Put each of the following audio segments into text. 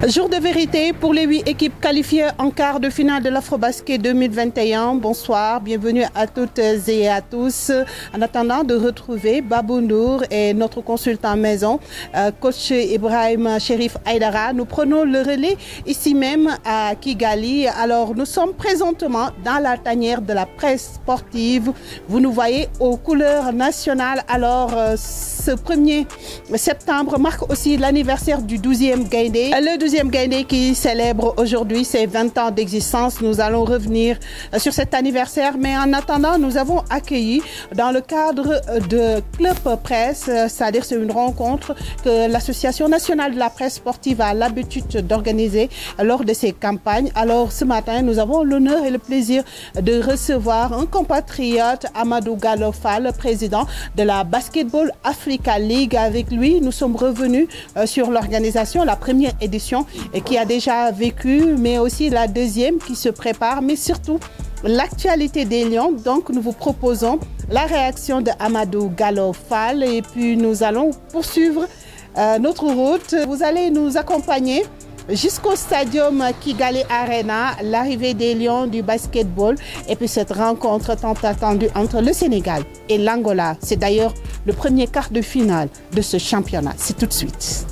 Jour de vérité pour les 8 équipes qualifiées en quart de finale de l'Afrobasket 2021. Bonsoir, bienvenue à toutes et à tous. En attendant de retrouver Babou Ndour et notre consultant maison, coach Ibrahim Chérif Aïdara, nous prenons le relais ici même à Kigali. Alors nous sommes présentement dans la tanière de la presse sportive. Vous nous voyez aux couleurs nationales. Alors ce 1er septembre marque aussi l'anniversaire du 12e Gaïndé. Le 12e Gaïndé qui célèbre aujourd'hui ses 20 ans d'existence. Nous allons revenir sur cet anniversaire, mais en attendant, nous avons accueilli dans le cadre de Club Presse, c'est-à-dire c'est une rencontre que l'Association nationale de la presse sportive a l'habitude d'organiser lors de ses campagnes. Alors ce matin, nous avons l'honneur et le plaisir de recevoir un compatriote, Amadou Gallo Fall, président de la Basketball Africa League. Avec lui, nous sommes revenus sur l'organisation, la première édition qui a déjà vécu, mais aussi la deuxième qui se prépare, mais surtout l'actualité des Lions. Donc nous vous proposons la réaction de Amadou Gallo Fall et puis nous allons poursuivre notre route. Vous allez nous accompagner jusqu'au stadium Kigali Arena, l'arrivée des Lions du basketball et puis cette rencontre tant attendue entre le Sénégal et l'Angola. C'est d'ailleurs le premier quart de finale de ce championnat. C'est tout de suite.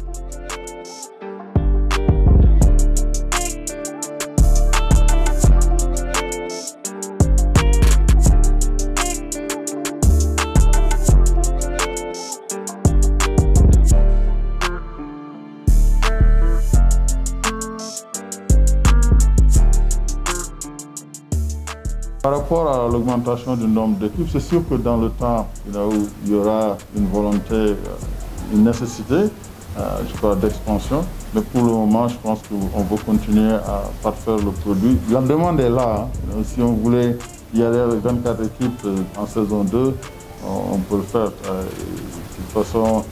Par rapport à l'augmentation du nombre d'équipes, c'est sûr que dans le temps, il y aura une volonté, une nécessité, je crois, d'expansion. Mais pour le moment, je pense qu'on veut continuer à parfaire le produit. La demande est là. Si on voulait y aller avec 24 équipes en saison 2, on peut le faire. De toute façon,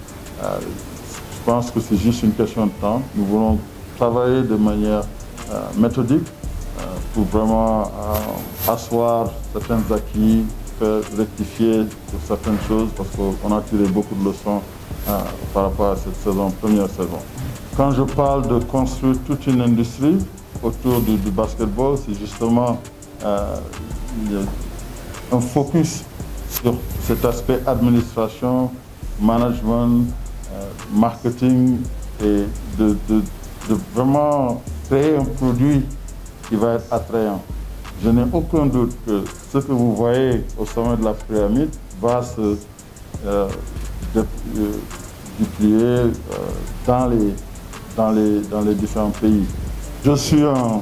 je pense que c'est juste une question de temps. Nous voulons travailler de manière méthodique pour vraiment asseoir certains acquis, faire rectifier sur certaines choses, parce qu'on a tiré beaucoup de leçons par rapport à cette saison, première saison. Quand je parle de construire toute une industrie autour du basketball, c'est justement un focus sur cet aspect administration, management, marketing, et de vraiment créer un produit qui va être attrayant. Je n'ai aucun doute que ce que vous voyez au sommet de la pyramide va se duplier dans les différents pays. Je suis un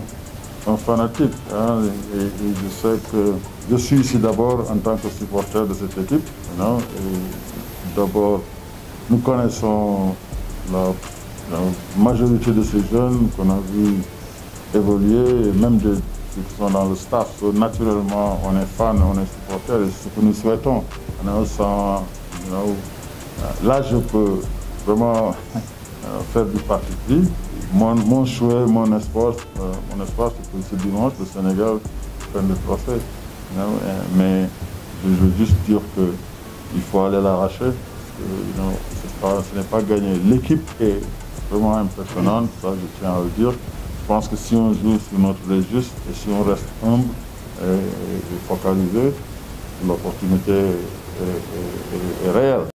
fanatique et je sais que je suis ici d'abord en tant que supporter de cette équipe. D'abord, nous connaissons la majorité de ces jeunes qu'on a vu évoluer, et même de ceux qui sont dans le staff. Naturellement, on est fan, on est supporter, et c'est ce que nous souhaitons. Là, je peux vraiment faire du parti pris. Mon souhait, mon espoir, c'est que ce dimanche, le Sénégal prenne le trophée. Mais je veux juste dire qu'il faut aller l'arracher. Ce n'est pas gagné. L'équipe est vraiment impressionnante, ça je tiens à le dire. Je pense que si on joue sur notre registre et si on reste humble et focalisé, l'opportunité est réelle.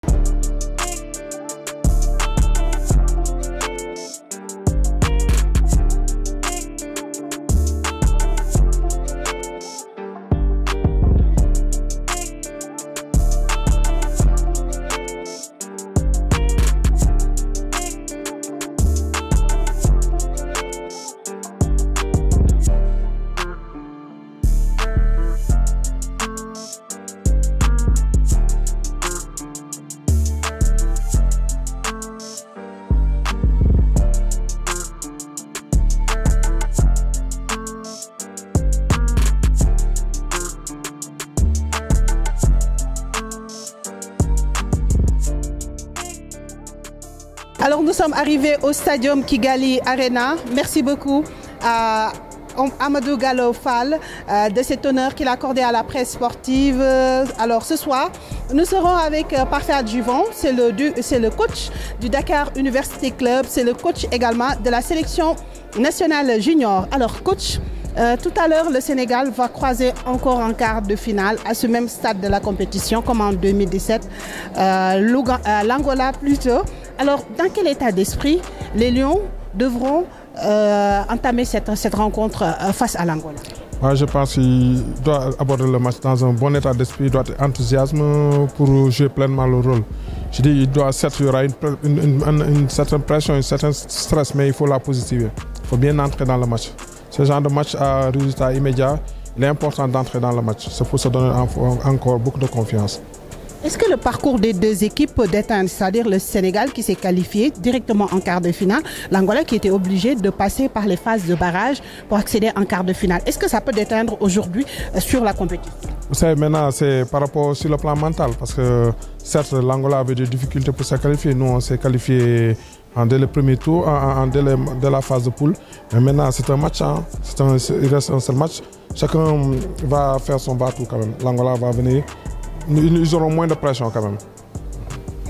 Alors nous sommes arrivés au stadium Kigali Arena. Merci beaucoup à Amadou Gallo Fall de cet honneur qu'il a accordé à la presse sportive. Alors ce soir, nous serons avec Parfait Adjuvant, c'est le coach du Dakar University Club, c'est le coach également de la sélection nationale junior. Alors coach, tout à l'heure, le Sénégal va croiser encore en quart de finale à ce même stade de la compétition comme en 2017, l'Angola plutôt. Alors, dans quel état d'esprit les Lions devront entamer cette rencontre face à l'Angola? Ouais, je pense qu'il doit aborder le match dans un bon état d'esprit, il doit être enthousiasme pour jouer pleinement le rôle. Je dis, certes, il y aura une certaine pression, un certain stress, mais il faut la positiver. Il faut bien entrer dans le match. Ce genre de match à résultat immédiat, il est important d'entrer dans le match. C'est pour se donner encore beaucoup de confiance. Est-ce que le parcours des deux équipes peut déteindre, c'est-à-dire le Sénégal qui s'est qualifié directement en quart de finale, l'Angola qui était obligé de passer par les phases de barrage pour accéder en quart de finale. Est-ce que ça peut déteindre aujourd'hui sur la compétition? Vous savez, maintenant, c'est par rapport sur le plan mental, parce que certes, l'Angola avait des difficultés pour se qualifier. Nous, on s'est qualifié dès le premier tour, dès la phase de poule. Mais maintenant, c'est un match, hein. Il reste un seul match. Chacun va faire son bateau quand même. L'Angola va venir. Ils auront moins de pression quand même.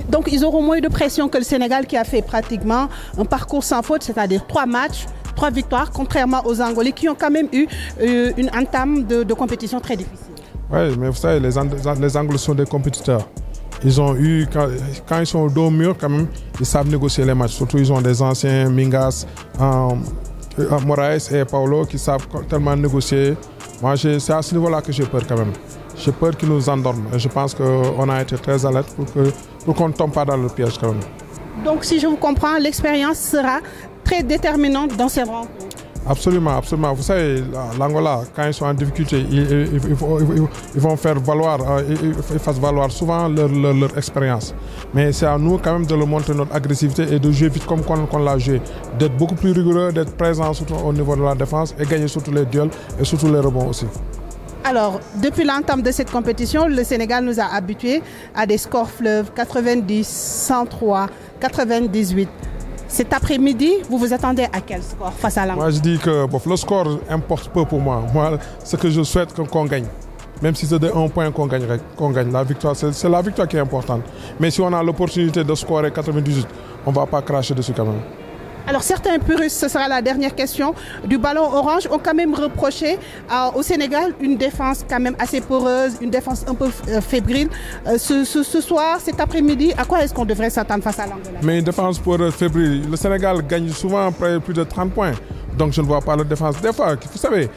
Donc ils auront moins de pression que le Sénégal qui a fait pratiquement un parcours sans faute, c'est-à-dire 3 matchs, 3 victoires, contrairement aux Angolais qui ont quand même eu une entame de compétition très difficile. Oui, mais vous savez, les Angolais sont des compétiteurs. Ils ont eu, quand ils sont au dos au mur, quand même, ils savent négocier les matchs. Surtout, ils ont des anciens Mingas, Moraes et Paulo qui savent tellement négocier. Moi, c'est à ce niveau-là que j'ai peur quand même. J'ai peur qu'ils nous endorment. Et je pense qu'on a été très alerte pour qu'on ne tombe pas dans le piège quand même. Donc, si je vous comprends, l'expérience sera très déterminante dans ces rencontres. Absolument, absolument. Vous savez, l'Angola, quand ils sont en difficulté, ils vont faire valoir, ils fassent valoir souvent leur expérience. Mais c'est à nous quand même de leur montrer notre agressivité et de jouer vite comme qu'on l'a joué. D'être beaucoup plus rigoureux, d'être présent surtout au niveau de la défense et gagner surtout les duels et surtout les rebonds aussi. Alors, depuis l'entame de cette compétition, le Sénégal nous a habitués à des scores fleuves 90, 103, 98. Cet après-midi, vous vous attendez à quel score face à l'Angola? Moi, je dis que le score importe peu pour moi. Moi, ce que je souhaite, qu'on gagne. Même si c'est de 1 point qu'on gagne. La victoire, c'est la victoire qui est importante. Mais si on a l'opportunité de scorer 98, on ne va pas cracher dessus quand même. Alors certains puristes, ce sera la dernière question, du ballon orange ont quand même reproché au Sénégal une défense quand même assez poreuse, une défense un peu fébrile. Ce soir, cet après-midi, à quoi est-ce qu'on devrait s'attendre face à l'Angola? Mais une défense poreuse, fébrile, le Sénégal gagne souvent plus de 30 points. Donc je ne vois pas la défense. Des fois, vous savez,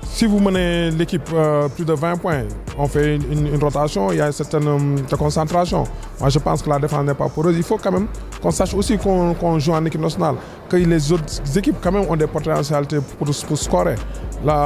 si vous menez l'équipe plus de 20 points, on fait une rotation, il y a une certaine concentration. Moi, je pense que la défense n'est pas poreuse. Il faut quand même qu'on sache aussi qu'on joue en équipe nationale, que les autres équipes quand même ont des potentialités pour scorer.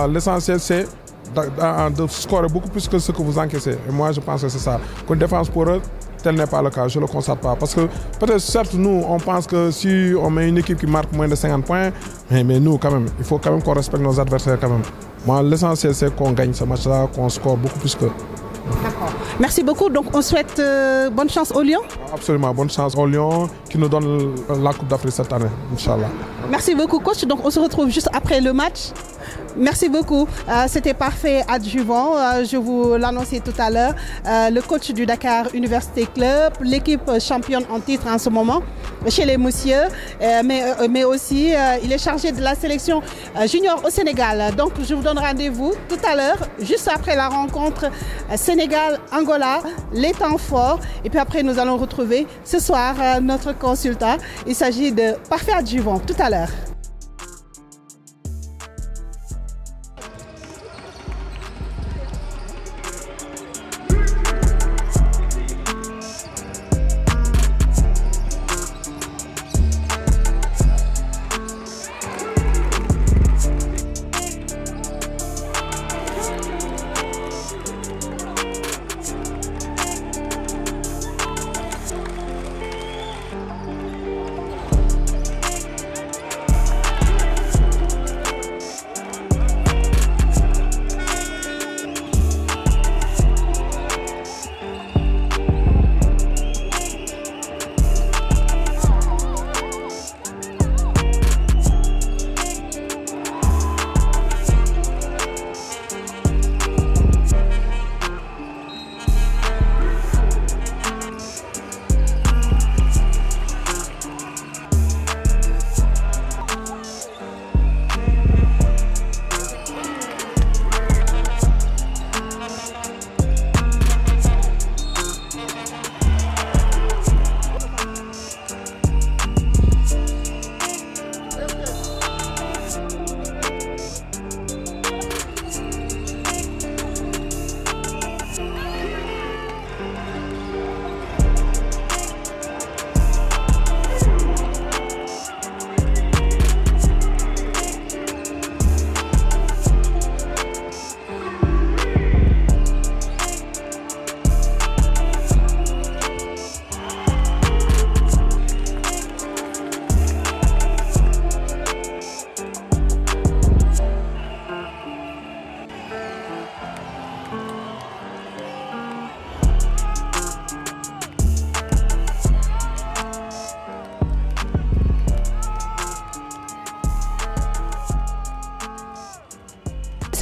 L'essentiel, c'est de scorer beaucoup plus que ce que vous encaissez. Et moi, je pense que c'est ça. Qu'une défense poreuse, tel n'est pas le cas, je ne le constate pas. Parce que peut-être, certes, nous, on pense que si on met une équipe qui marque moins de 50 points, mais nous, quand même, il faut quand même qu'on respecte nos adversaires quand même. Moi, l'essentiel, c'est qu'on gagne ce match-là, qu'on score beaucoup plus que... D'accord. Merci beaucoup. Donc, on souhaite bonne chance aux Lions. Absolument, bonne chance aux Lions qui nous donnent la Coupe d'Afrique cette année, Inch'Allah. Merci beaucoup, coach. Donc, on se retrouve juste après le match. Merci beaucoup. C'était Parfait Adjuvant. Je vous l'annonçais tout à l'heure. Le coach du Dakar University Club, l'équipe championne en titre en ce moment chez les Messieurs, mais aussi il est chargé de la sélection junior au Sénégal. Donc je vous donne rendez-vous tout à l'heure, juste après la rencontre Sénégal-Angola, les temps forts. Et puis après, nous allons retrouver ce soir notre consultant. Il s'agit de Parfait Adjuvant. Tout à l'heure.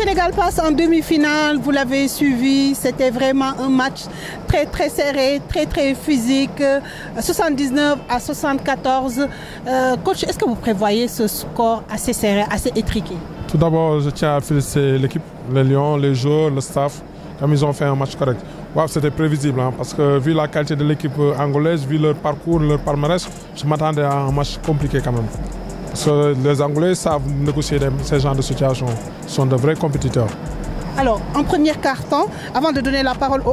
Sénégal passe en demi-finale, vous l'avez suivi, c'était vraiment un match très serré, très physique, 79 à 74. Coach, est-ce que vous prévoyez ce score assez serré, assez étriqué? Tout d'abord, je tiens à féliciter l'équipe, les Lions, les joueurs, le staff, comme ils ont fait un match correct. Wow, c'était prévisible, hein, parce que vu la qualité de l'équipe angolaise, vu leur parcours, leur palmarès, je m'attendais à un match compliqué quand même. Parce que les Angolais savent négocier ces genres de situations. Ils sont de vrais compétiteurs. Alors, en première quart-temps, avant de donner la parole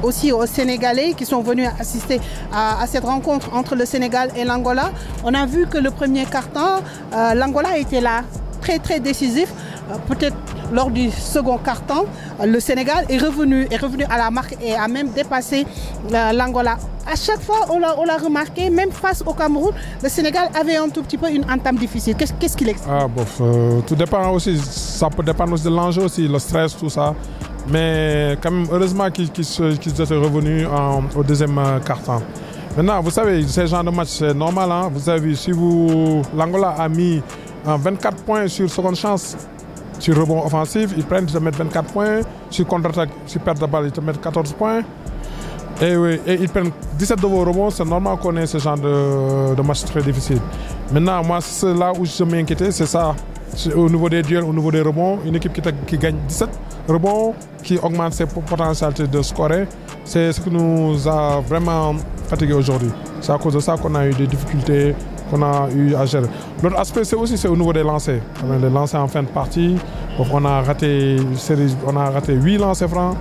aussi aux Sénégalais qui sont venus assister à cette rencontre entre le Sénégal et l'Angola, on a vu que le premier quart-temps, l'Angola était là, très décisif. Peut-être lors du second quart-temps, le Sénégal est revenu à la marque et a même dépassé l'Angola. À chaque fois, on l'a remarqué, même face au Cameroun, le Sénégal avait un tout petit peu une entame difficile. Qu'est-ce qu'il explique? Tout dépend aussi, ça peut dépendre aussi de l'enjeu aussi, le stress, tout ça. Mais quand même, heureusement qu'ils étaient revenus au deuxième quart-temps. Maintenant, vous savez, ces genres de match, c'est normal. Hein? Vous avez vu, si l'Angola a mis 24 points sur seconde chance, sur rebond offensif, ils prennent, ils te mettent 24 points. Sur contre-attaque, sur perte de balle, ils te mettent 14 points. Et ils prennent 17 de vos rebonds. C'est normal qu'on ait ce genre de match très difficile. Maintenant, moi, c'est là où je m'inquiétais, c'est ça. Au niveau des duels, au niveau des rebonds, une équipe qui gagne 17 rebonds, qui augmente ses potentialités de scorer, c'est ce qui nous a vraiment fatigués aujourd'hui. C'est à cause de ça qu'on a eu des difficultés, qu'on a eu à gérer. L'autre aspect, c'est au niveau des lancers. Les lancers en fin de partie, on a raté 8 lancers francs.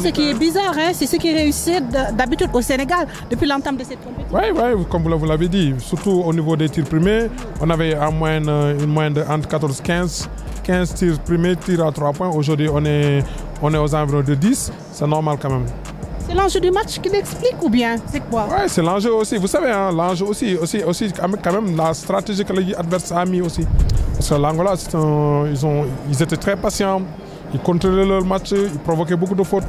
Ce qui est bizarre, hein, c'est ce qui réussit d'habitude au Sénégal depuis l'entame de cette compétition. Oui, comme vous l'avez dit, surtout au niveau des tirs primés, on avait une moyenne de entre 14 et 15 tirs primés, tirs à 3 points. Aujourd'hui, on est aux environs de 10. C'est normal quand même. C'est l'enjeu du match qui l'explique ou bien c'est quoi? Oui, c'est l'enjeu aussi. Vous savez, hein, l'enjeu aussi quand même la stratégie que l'adversaire a mis aussi. Parce que l'Angola, ils étaient très patients, ils contrôlaient leur match, ils provoquaient beaucoup de fautes.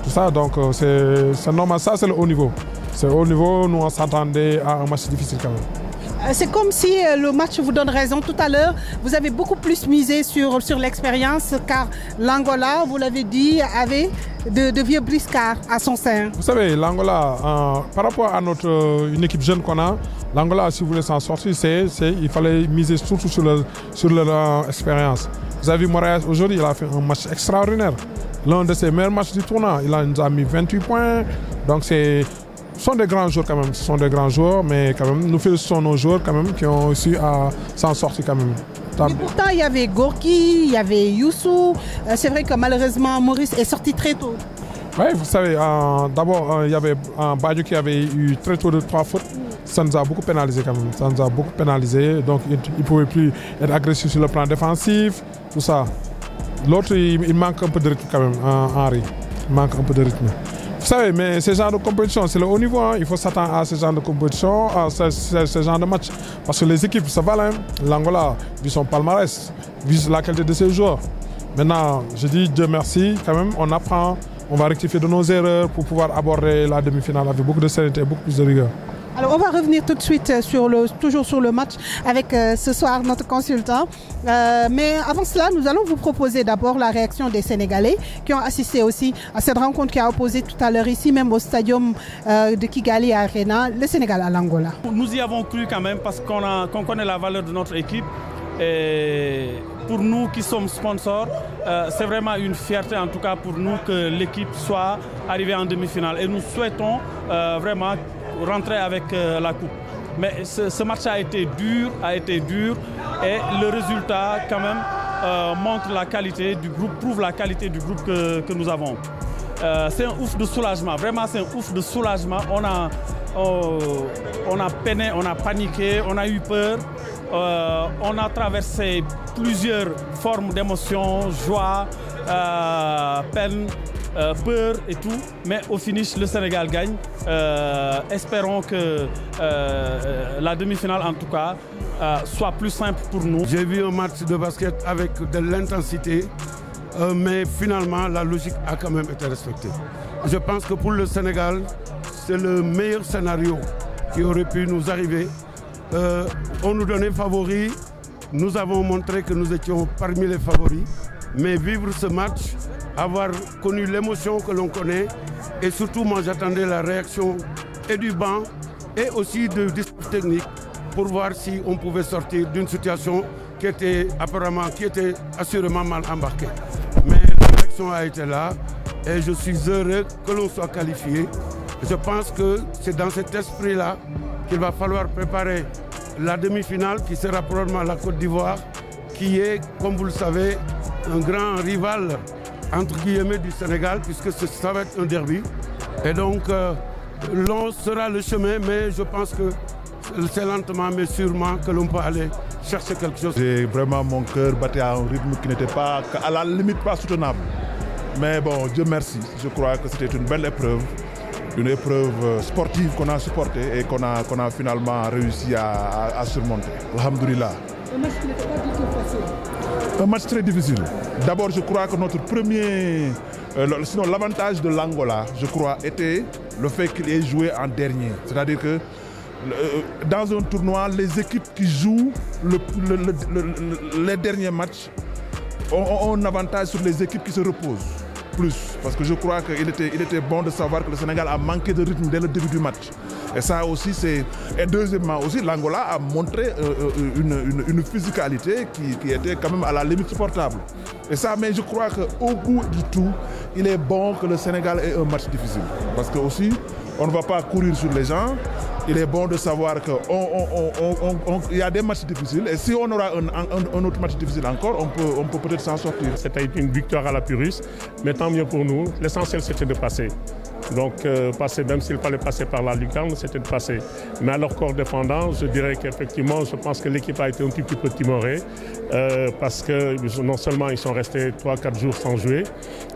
Tout ça, donc c'est normal. Ça, c'est le haut niveau. C'est haut niveau, nous on s'attendait à un match difficile quand même. C'est comme si le match vous donne raison. Tout à l'heure, vous avez beaucoup plus misé sur l'expérience car l'Angola, vous l'avez dit, avait de vieux briscards à son sein. Vous savez, l'Angola, par rapport à une équipe jeune qu'on a, l'Angola, si vous voulez s'en sortir, il fallait miser surtout sur leur expérience. Vous avez vu Moraes aujourd'hui, il a fait un match extraordinaire. L'un de ses meilleurs matchs du tournoi. Il nous a mis 28 points. Donc ce sont des grands joueurs quand même, ce sont des grands joueurs, mais quand même, nous félicitons nos joueurs quand même qui ont réussi à s'en sortir quand même. Mais pourtant, il y avait Gorky, il y avait Youssou. C'est vrai que malheureusement, Maurice est sorti très tôt. Oui, vous savez, d'abord, il y avait un Badio qui avait eu très tôt de 3 fautes. Ça nous a beaucoup pénalisé quand même. Ça nous a beaucoup pénalisé. Donc, il ne pouvait plus être agressif sur le plan défensif, tout ça. L'autre, il manque un peu de rythme quand même, Henri. Il manque un peu de rythme. Vous savez, mais ce genre de compétition, c'est le haut niveau. Hein. Il faut s'attendre à ce genre de compétition, à ce genre de match. Parce que les équipes se valent. Hein. L'Angola, vu son palmarès, vu la qualité de ses joueurs. Maintenant, je dis Dieu merci, quand même, on apprend, on va rectifier de nos erreurs pour pouvoir aborder la demi-finale avec beaucoup de sérénité et beaucoup plus de rigueur. Alors on va revenir tout de suite toujours sur le match avec ce soir notre consultant. Mais avant cela, nous allons vous proposer d'abord la réaction des Sénégalais qui ont assisté aussi à cette rencontre qui a opposé tout à l'heure ici même au stadium de Kigali Arena, le Sénégal à l'Angola. Nous y avons cru quand même parce qu'on connaît la valeur de notre équipe. Et pour nous qui sommes sponsors, c'est vraiment une fierté en tout cas pour nous que l'équipe soit arrivée en demi-finale. Et nous souhaitons vraiment rentrer avec la coupe. Mais ce match a été dur et le résultat quand même montre la qualité du groupe, prouve la qualité du groupe que nous avons. C'est un ouf de soulagement, vraiment c'est un ouf de soulagement. On a peiné, on a paniqué, on a eu peur. On a traversé plusieurs formes d'émotions, joie, peine, peur et tout. Mais au finish, le Sénégal gagne. Espérons que la demi-finale, en tout cas, soit plus simple pour nous. J'ai vu un match de basket avec de l'intensité, mais finalement, la logique a quand même été respectée. Je pense que pour le Sénégal, c'est le meilleur scénario qui aurait pu nous arriver. On nous donnait favoris, nous avons montré que nous étions parmi les favoris mais vivre ce match, avoir connu l'émotion que l'on connaît, et surtout moi j'attendais la réaction et du banc et aussi du dispositif technique pour voir si on pouvait sortir d'une situation qui était assurément mal embarquée. Mais la réaction a été là et je suis heureux que l'on soit qualifié. Je pense que c'est dans cet esprit-là qu'il va falloir préparer la demi-finale qui sera probablement la Côte d'Ivoire, qui est, comme vous le savez, un grand rival entre guillemets du Sénégal, puisque ça va être un derby. Et donc, long sera le chemin, mais je pense que c'est lentement mais sûrement que l'on peut aller chercher quelque chose. Vraiment, mon cœur battait à un rythme qui n'était pas, à la limite, pas soutenable. Mais bon, Dieu merci, je crois que c'était une belle épreuve. Une épreuve sportive qu'on a supportée et qu'on a finalement réussi à surmonter. Alhamdoulilah. Un match qui n'était pas du tout facile. Un match très difficile. D'abord, je crois que notre premier... sinon, l'avantage de l'Angola, je crois, était le fait qu'il ait joué en dernier. C'est-à-dire que dans un tournoi, les équipes qui jouent les derniers matchs ont un avantage sur les équipes qui se reposent. Plus, parce que je crois qu'il était bon de savoir que le Sénégal a manqué de rythme dès le début du match. Et ça aussi, c'est... Et deuxièmement aussi, l'Angola a montré une physicalité qui était quand même à la limite supportable. Et ça, mais je crois qu'au bout du tout, il est bon que le Sénégal ait un match difficile. Parce que aussi, on ne va pas courir sur les gens. Il est bon de savoir qu'il y a des matchs difficiles. Et si on aura un autre match difficile encore, on peut peut-être s'en sortir. C'était une victoire à la Purus, mais tant mieux pour nous. L'essentiel, c'était de passer. Donc, passer, même s'il fallait passer par la lucarne, c'était de passer. Mais à leur corps défendant, je dirais qu'effectivement, je pense que l'équipe a été un petit peu timorée. Parce que non seulement ils sont restés 3-4 jours sans jouer,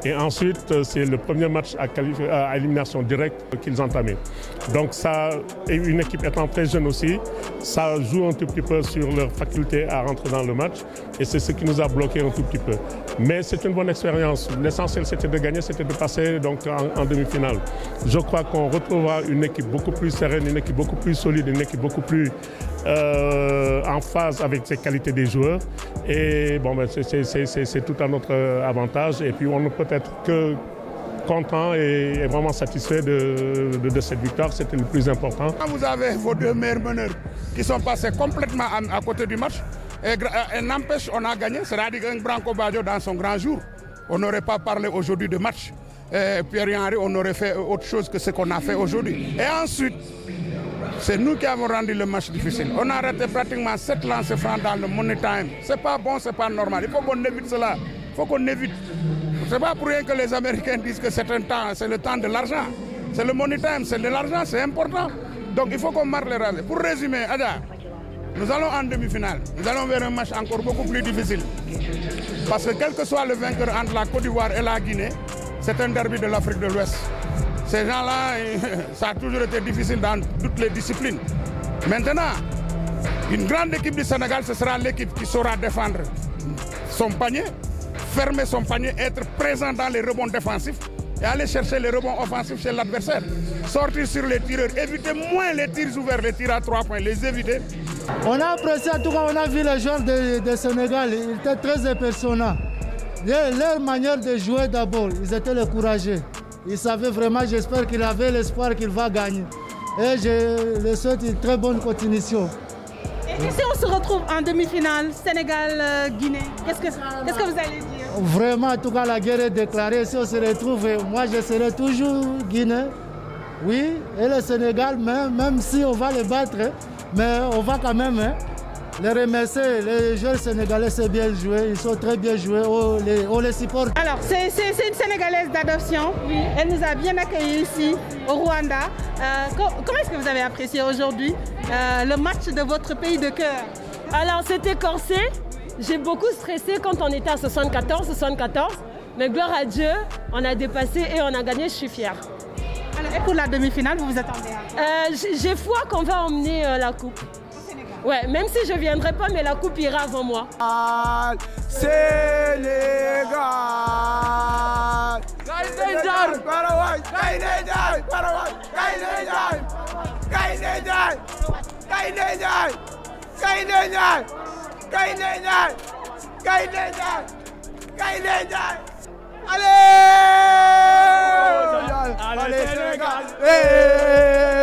et ensuite, c'est le premier match à élimination directe qu'ils entamaient. Donc, ça, et une équipe étant très jeune aussi, ça joue un tout petit peu sur leur faculté à rentrer dans le match. Et c'est ce qui nous a bloqué un tout petit peu. Mais c'est une bonne expérience. L'essentiel, c'était de gagner, c'était de passer donc, en demi-finale. Je crois qu'on retrouvera une équipe beaucoup plus sereine, une équipe beaucoup plus solide, une équipe beaucoup plus en phase avec ses qualités des joueurs. Et bon, ben, c'est tout à notre avantage. Et puis on ne peut être que content et vraiment satisfait de cette victoire. C'était le plus important. Vous avez vos deux meilleurs meneurs qui sont passés complètement à côté du match. Et n'empêche, on a gagné. C'est-à-dire qu'un Branco Badio dans son grand jour. On n'aurait pas parlé aujourd'hui de match. Pierre-Henry, on aurait fait autre chose que ce qu'on a fait aujourd'hui. Et ensuite, c'est nous qui avons rendu le match difficile. On a raté pratiquement 7 lancers francs dans le money time. C'est pas bon, c'est pas normal. Il faut qu'on évite cela. Il faut qu'on évite. C'est pas pour rien que les Américains disent que c'est le temps de l'argent. C'est le money time, c'est de l'argent, c'est important. Donc il faut qu'on marque les rails. Pour résumer, Ada, nous allons en demi-finale. Nous allons vers un match encore beaucoup plus difficile. Parce que quel que soit le vainqueur entre la Côte d'Ivoire et la Guinée, c'est un derby de l'Afrique de l'Ouest. Ces gens-là, ça a toujours été difficile dans toutes les disciplines. Maintenant, une grande équipe du Sénégal, ce sera l'équipe qui saura défendre son panier, fermer son panier, être présent dans les rebonds défensifs et aller chercher les rebonds offensifs chez l'adversaire. Sortir sur les tireurs, éviter moins les tirs ouverts, les tirs à 3 points, les éviter. On a apprécié, en tout cas, on a vu les joueurs de Sénégal, ils étaient très impressionnants. Leur manière de jouer d'abord, ils étaient les courageux. Ils savaient vraiment, j'espère qu'ils avaient l'espoir qu'il va gagner. Et je leur souhaite une très bonne continuation. Et si on se retrouve en demi-finale, Sénégal-Guinée, qu'est-ce que vous allez dire? Vraiment, en tout cas, la guerre est déclarée. Si on se retrouve, moi je serai toujours Guinée. Oui, et le Sénégal, même si on va les battre, mais on va quand même les remercier. Les joueurs sénégalais, c'est bien joué, ils sont très bien joués, on les supporte. Alors, c'est une Sénégalaise d'adoption. Oui. Elle nous a bien accueillis ici, au Rwanda. Comment est-ce que vous avez apprécié aujourd'hui le match de votre pays de cœur? Alors, c'était corsé. J'ai beaucoup stressé quand on était à 74, mais gloire à Dieu, on a dépassé et on a gagné, je suis fière. Alors, et pour la demi-finale, vous vous attendez à? J'ai foi qu'on va emmener la coupe. Ouais, même si je ne viendrai pas, mais la coupe ira avant moi. Sénégal, Allez Sénégal,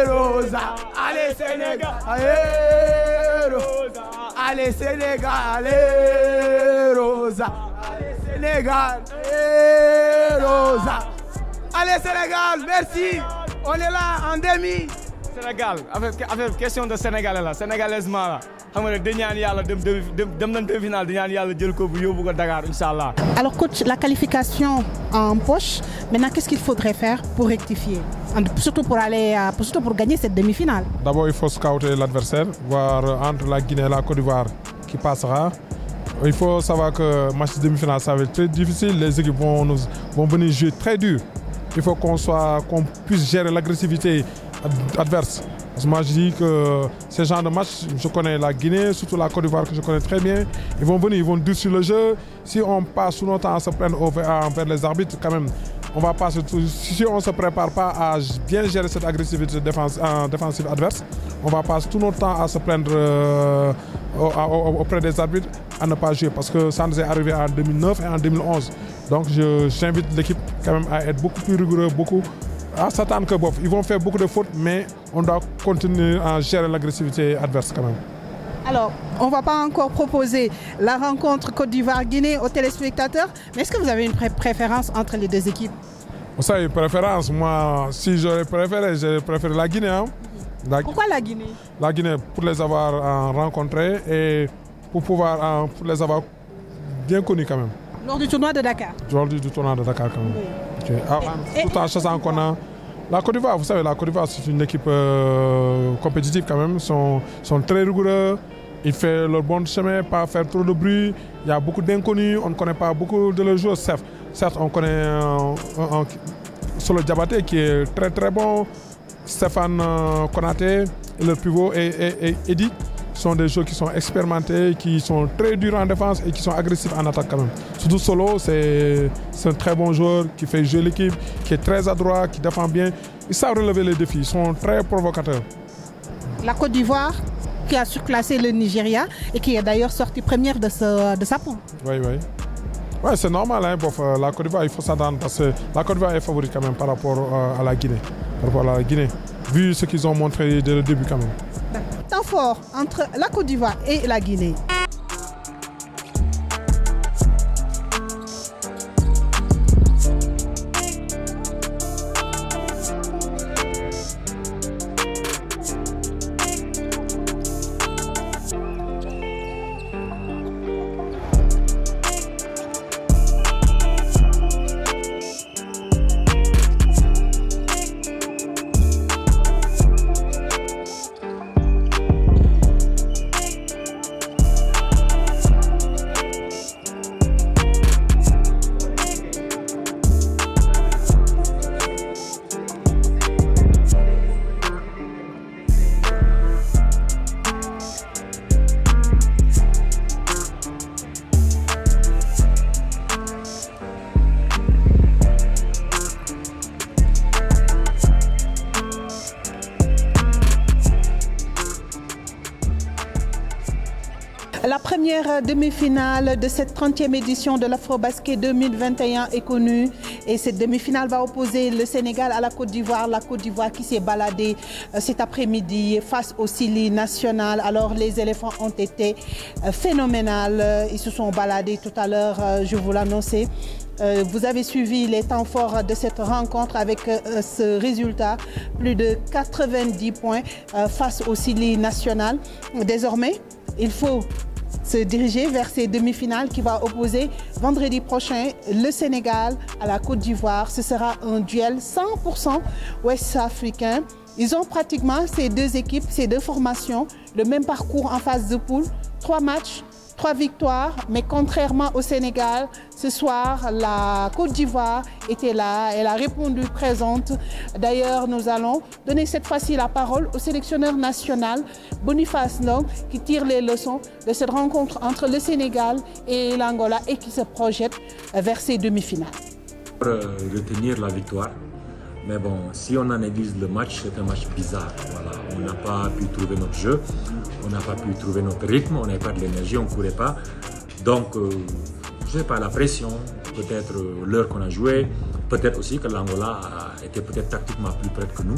Rosa, allez Sénégal, Rosa, allez Sénégal, Rosa, allez Sénégal, Rosa, allez Sénégal, merci, on est là en demi. Sénégal, avec question de Sénégalais là, sénégalaisement là. Alors coach, la qualification en poche, maintenant qu'est-ce qu'il faudrait faire pour rectifier, surtout pour gagner cette demi-finale? D'abord il faut scouter l'adversaire, voir entre la Guinée et la Côte d'Ivoire qui passera. Il faut savoir que le match de demi-finale ça va être très difficile, les équipes vont venir jouer très dur. Il faut qu'on puisse gérer l'agressivité adverse. Parce que moi je dis que ces genres de matchs, je connais la Guinée, surtout la Côte d'Ivoire que je connais très bien. Ils vont venir, ils vont durcir le jeu. Si on passe tout notre temps à se prendre envers les arbitres, quand même, on va passer tout. Si on ne se prépare pas à bien gérer cette agressivité défensive adverse, on va passer tout notre temps à se prendre auprès des arbitres à ne pas jouer. Parce que ça nous est arrivé en 2009 et en 2011. Donc j'invite l'équipe quand même à être beaucoup plus rigoureux, à s'attendre que ils vont faire beaucoup de fautes, mais on doit continuer à gérer l'agressivité adverse quand même. Alors, on ne va pas encore proposer la rencontre Côte d'Ivoire-Guinée aux téléspectateurs, mais est-ce que vous avez une préférence entre les deux équipes? Vous savez, préférence, moi, si j'aurais préféré, j'ai préféré la Guinée. Hein. Pourquoi la Guinée? La Guinée, pour les avoir rencontrés et pour les avoir bien connus quand même. Lors du tournoi de Dakar? Lors du tournoi de Dakar quand même. Oui. Okay. Tout en sachant qu'on a la Côte d'Ivoire, vous savez, la Côte d'Ivoire c'est une équipe compétitive quand même, sont très rigoureux, ils font leur bon chemin, pas faire trop de bruit, il y a beaucoup d'inconnus, on ne connaît pas beaucoup de leurs joueurs, certes on connaît Solo Diabaté qui est très très bon, Stéphane Konaté, et leur pivot et Eddy. Sont des joueurs qui sont expérimentés, qui sont très durs en défense et qui sont agressifs en attaque quand même. Surtout Solo, c'est un très bon joueur qui fait jouer l'équipe, qui est très adroit, qui défend bien. Ils savent relever les défis, ils sont très provocateurs. La Côte d'Ivoire qui a surclassé le Nigeria et qui est d'ailleurs sortie première de sa poule. Oui. Ouais, c'est normal, hein, la Côte d'Ivoire, il faut s'attendre parce que la Côte d'Ivoire est favorite quand même par rapport à la Guinée. Vu ce qu'ils ont montré dès le début quand même. Temps fort entre la Côte d'Ivoire et la Guinée. La première demi-finale de cette 30e édition de l'Afrobasket 2021 est connue et cette demi-finale va opposer le Sénégal à la Côte d'Ivoire. La Côte d'Ivoire qui s'est baladée cet après-midi face au Sili national. Alors les éléphants ont été phénoménales. Ils se sont baladés tout à l'heure, je vous l'annonçais. Vous avez suivi les temps forts de cette rencontre avec ce résultat, plus de 90 points face au Sili national. Désormais, il faut se diriger vers ces demi-finales qui va opposer vendredi prochain le Sénégal à la Côte d'Ivoire. Ce sera un duel 100% ouest-africain. Ils ont pratiquement ces deux équipes, ces deux formations, le même parcours en phase de poule, 3 matchs, 3 victoires, mais contrairement au Sénégal, ce soir, la Côte d'Ivoire était là, elle a répondu présente. D'ailleurs, nous allons donner cette fois-ci la parole au sélectionneur national, Boniface Ndong, qui tire les leçons de cette rencontre entre le Sénégal et l'Angola et qui se projette vers ces demi-finales. Pour retenir la victoire, mais bon, si on analyse le match, c'est un match bizarre. Voilà. On n'a pas pu trouver notre jeu, on n'a pas pu trouver notre rythme, on n'avait pas de l'énergie, on ne courait pas. Donc, je sais pas, la pression, peut-être l'heure qu'on a joué, peut-être aussi que l'Angola était peut-être tactiquement plus prête que nous.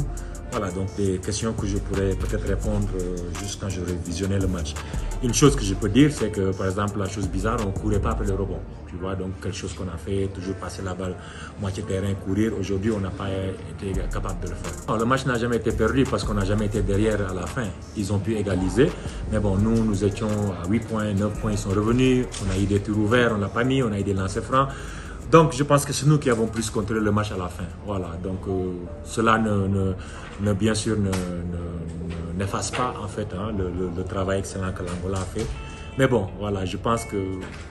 Voilà, donc des questions que je pourrais peut-être répondre juste quand j'aurai visionné le match. Une chose que je peux dire, c'est que par exemple, la chose bizarre, on ne courait pas après le rebond. Tu vois, donc quelque chose qu'on a fait, toujours passer la balle moitié terrain, courir. Aujourd'hui, on n'a pas été capable de le faire. Non, le match n'a jamais été perdu parce qu'on n'a jamais été derrière à la fin. Ils ont pu égaliser, mais bon, nous étions à 8 points, 9 points, ils sont revenus. On a eu des tirs ouverts, on ne l'a pas mis, on a eu des lancers francs. Donc je pense que c'est nous qui avons plus contrôlé le match à la fin. Voilà, donc cela bien sûr n'efface pas en fait le travail excellent que l'Angola a fait. Mais bon, voilà, je pense que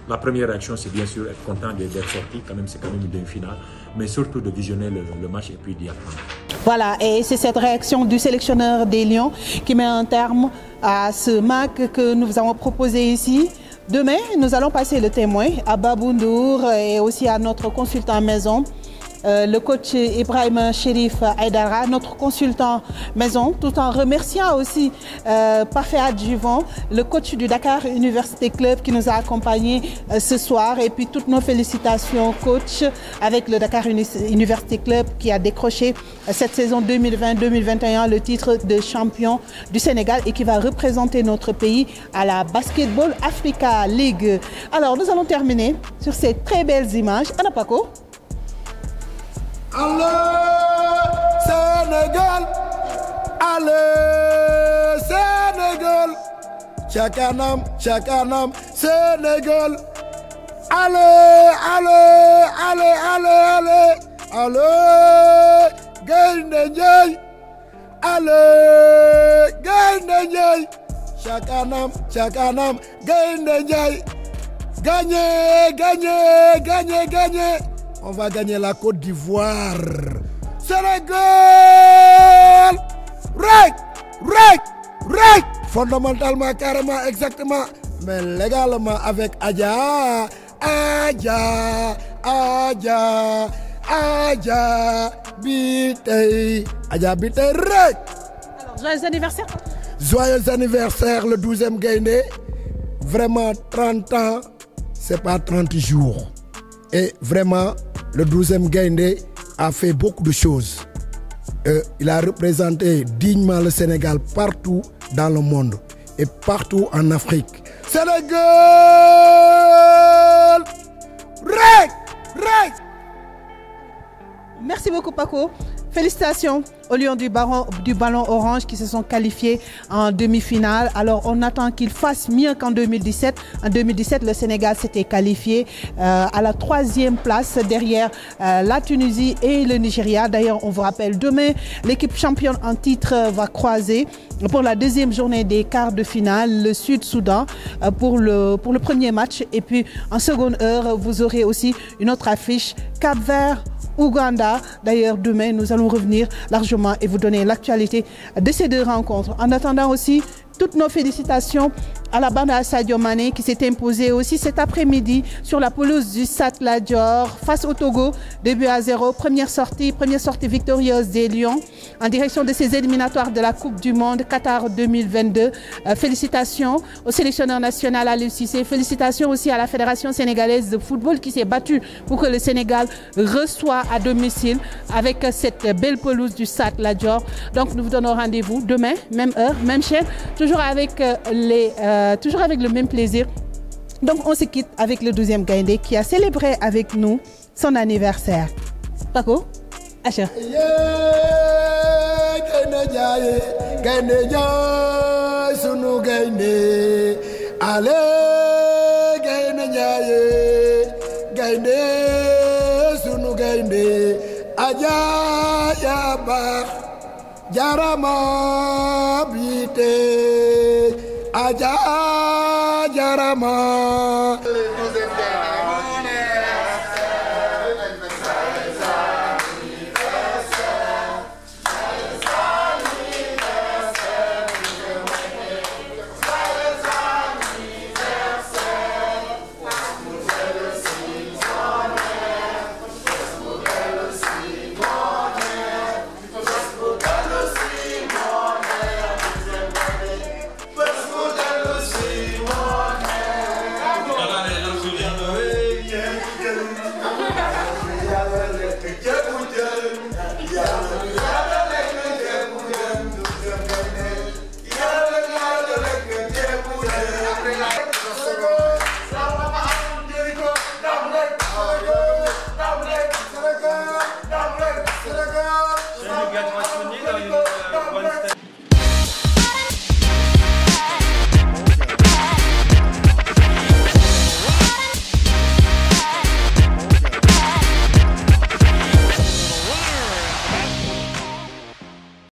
la première réaction, c'est bien sûr être content d'être sorti, quand même, c'est quand même une demi-finale, mais surtout de visionner le match et puis d'y apprendre. Voilà, et c'est cette réaction du sélectionneur des Lions qui met un terme à ce match que nous vous avons proposé ici. Demain, nous allons passer le témoin à Babou Ndour et aussi à notre consultant maison, le coach Ibrahim Chérif Aïdara, notre consultant maison, tout en remerciant aussi Parfait Adjuvant, le coach du Dakar Université Club qui nous a accompagnés ce soir. Et puis toutes nos félicitations coach avec le Dakar Université Club qui a décroché cette saison 2020-2021 le titre de champion du Sénégal et qui va représenter notre pays à la Basketball Africa League. Alors nous allons terminer sur ces très belles images. Anna Paco. Allez Sénégal, allez Sénégal, Chakanam, Chakanam, Sénégal, allez, allez, allez, allez, allez, allez, Gaïndé Ndiaye, allez, Gaïndé Ndiaye, Chakanam, Chakanam, Gaïndé Ndiaye, gagnez, gagnez, gagnez, gagnez. On va gagner la Côte d'Ivoire. Sénégal! Rek! Rek! Rek! Fondamentalement, carrément, exactement. Mais légalement avec Adja. Adja. Adja. Adja. Bitey. Adja Bitey Rek! Alors, joyeux anniversaire. Joyeux anniversaire, le 12e Gaïndé. Vraiment, 30 ans, c'est pas 30 jours. Et vraiment, le 12e Gaïndé a fait beaucoup de choses. Il a représenté dignement le Sénégal partout dans le monde et partout en Afrique. Sénégal! Rek! Rek! Merci beaucoup Paco. Félicitations aux Lions du Ballon Orange qui se sont qualifiés en demi-finale. Alors on attend qu'ils fassent mieux qu'en 2017. En 2017, le Sénégal s'était qualifié à la 3e place derrière la Tunisie et le Nigeria. D'ailleurs, on vous rappelle, demain, l'équipe championne en titre va croiser pour la 2e journée des quarts de finale le Sud-Soudan pour le premier match. Et puis en seconde heure, vous aurez aussi une autre affiche, Cap-Vert, Ouganda. D'ailleurs, demain, nous allons revenir largement et vous donner l'actualité de ces deux rencontres. En attendant aussi, toutes nos félicitations à la bande à Sadio Mané qui s'est imposée aussi cet après-midi sur la pelouse du Stade Lat Dior face au Togo, 2-0. Première sortie victorieuse des Lions en direction de ces éliminatoires de la Coupe du Monde Qatar 2022. Félicitations au sélectionneur national Aliou Cissé. Félicitations aussi à la Fédération sénégalaise de football qui s'est battue pour que le Sénégal reçoive à domicile avec cette belle pelouse du Stade Lat Dior. Donc nous vous donnons rendez-vous demain, même heure, même chaîne. Toujours avec le même plaisir. Donc on se quitte avec le 12e Gaïndé qui a célébré avec nous son anniversaire. Paco, Asher. Jarama bite aja jarama